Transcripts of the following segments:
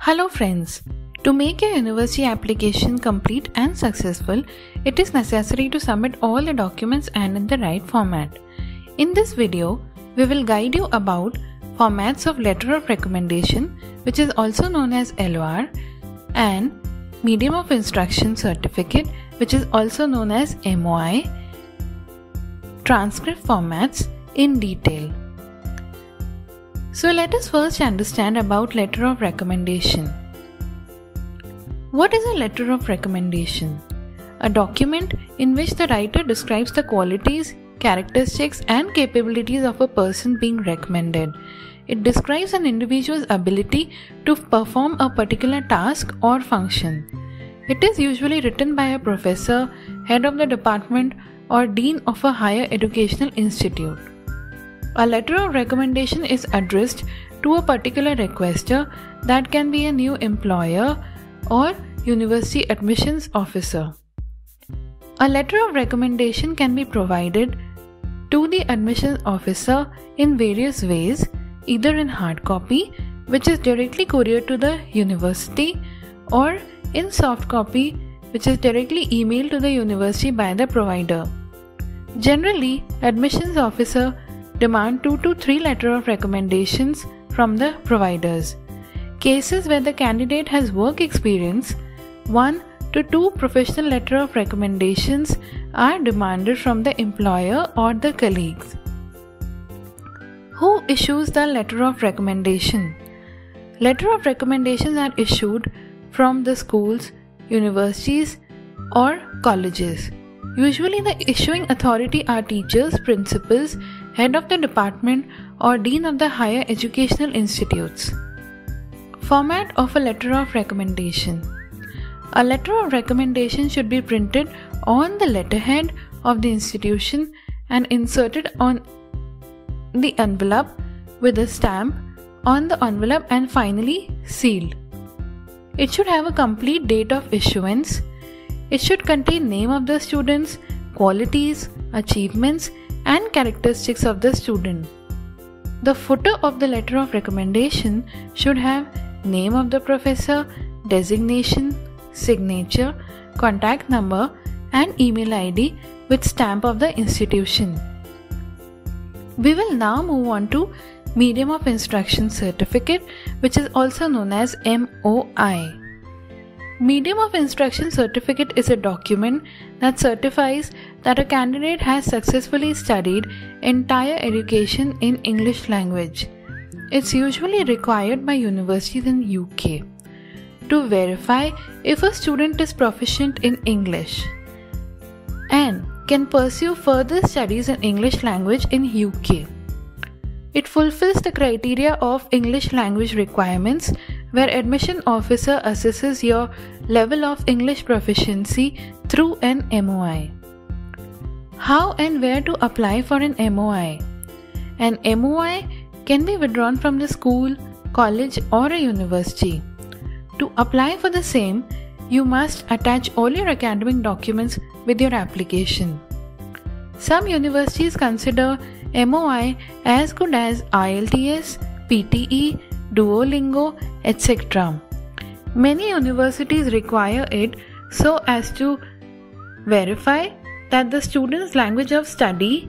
Hello friends, to make your university application complete and successful, it is necessary to submit all the documents and in the right format. In this video, we will guide you about formats of Letter of Recommendation, which is also known as LOR, and Medium of Instruction Certificate, which is also known as MOI, transcript formats in detail. So let us first understand about Letter of Recommendation. What is a Letter of Recommendation? A document in which the writer describes the qualities, characteristics and capabilities of a person being recommended. It describes an individual's ability to perform a particular task or function. It is usually written by a professor, head of the department or dean of a higher educational institute. A letter of recommendation is addressed to a particular requester, that can be a new employer or university admissions officer. A letter of recommendation can be provided to the admissions officer in various ways, either in hard copy, which is directly couriered to the university, or in soft copy, which is directly emailed to the university by the provider. Generally, admissions officer demand 2 to 3 letters of recommendations from the providers. Cases where the candidate has work experience, 1 to 2 professional letters of recommendations are demanded from the employer or the colleagues. Who issues the letter of recommendation? Letter of recommendations are issued from the schools, universities or colleges. Usually the issuing authority are teachers, principals, head of the department or dean of the higher educational institutes. Format of a letter of recommendation. A letter of recommendation should be printed on the letterhead of the institution and inserted on the envelope with a stamp on the envelope and finally sealed. It should have a complete date of issuance. It should contain name of the students, qualities, achievements and characteristics of the student. The footer of the letter of recommendation should have name of the professor, designation, signature, contact number and email ID with stamp of the institution. We will now move on to Medium of Instruction Certificate, which is also known as MOI. Medium of Instruction Certificate is a document that certifies that a candidate has successfully studied entire education in English language. It's usually required by universities in UK to verify if a student is proficient in English and can pursue further studies in English language in UK. It fulfills the criteria of English language requirements, where admission officer assesses your level of English proficiency through an MOI. How and where to apply for an MOI? An MOI can be withdrawn from the school, college or a university. To apply for the same, you must attach all your academic documents with your application. Some universities consider MOI as good as IELTS, PTE, Duolingo, etc. Many universities require it so as to verify that the student's language of study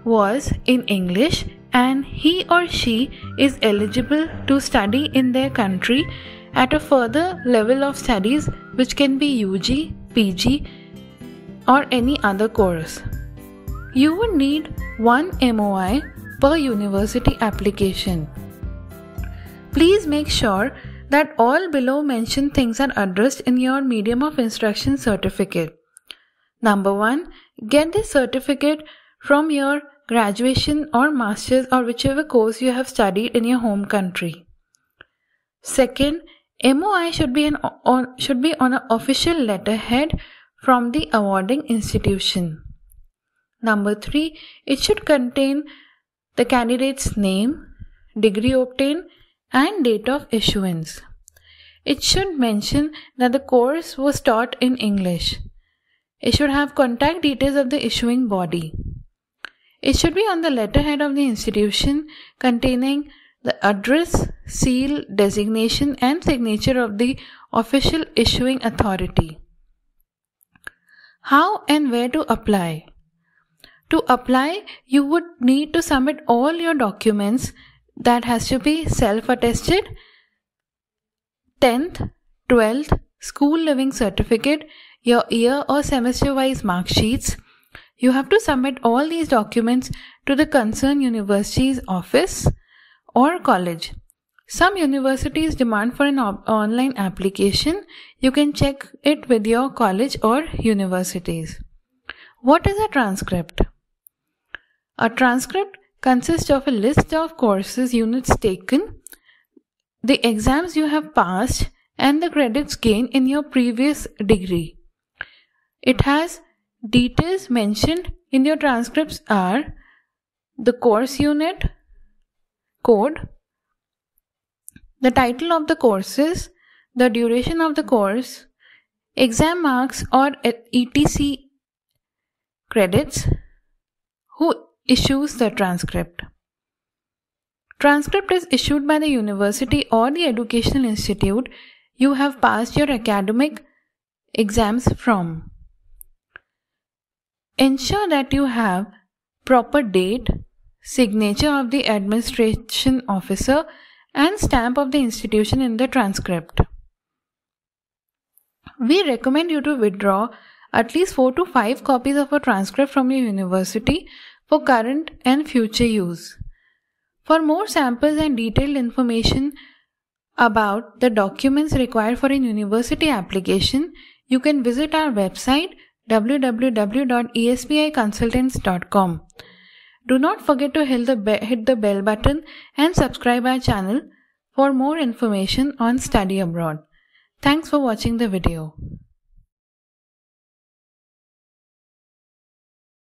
was in English and he or she is eligible to study in their country at a further level of studies, which can be UG, PG or any other course. You would need 1 MOI per university application. Please make sure that all below mentioned things are addressed in your Medium of Instruction Certificate. Number 1. Get this certificate from your graduation or master's or whichever course you have studied in your home country. Second, MOI should be on an official letterhead from the awarding institution. Number 3. It should contain the candidate's name, degree obtained and date of issuance. It should mention that the course was taught in English. It should have contact details of the issuing body. It should be on the letterhead of the institution containing the address, seal, designation, and signature of the official issuing authority. How and where to apply? To apply, you would need to submit all your documents that has to be self-attested, 10th, 12th, school living certificate, your year or semester-wise mark sheets. You have to submit all these documents to the concerned university's office or college. Some universities demand for an online application. You can check it with your college or universities. What is a transcript? A transcript consists of a list of courses units taken, the exams you have passed, and the credits gained in your previous degree. It has details mentioned in your transcripts are the course unit, code, the title of the courses, the duration of the course, exam marks or etc. credits, who issues the transcript. Transcript is issued by the university or the educational institute you have passed your academic exams from. Ensure that you have proper date, signature of the administration officer, and stamp of the institution in the transcript. We recommend you to withdraw at least 4 to 5 copies of a transcript from your university for current and future use. For more samples and detailed information about the documents required for a university application, you can visit our website www.esbiconsultants.com. Do not forget to hit the bell button and subscribe our channel for more information on study abroad. Thanks for watching the video.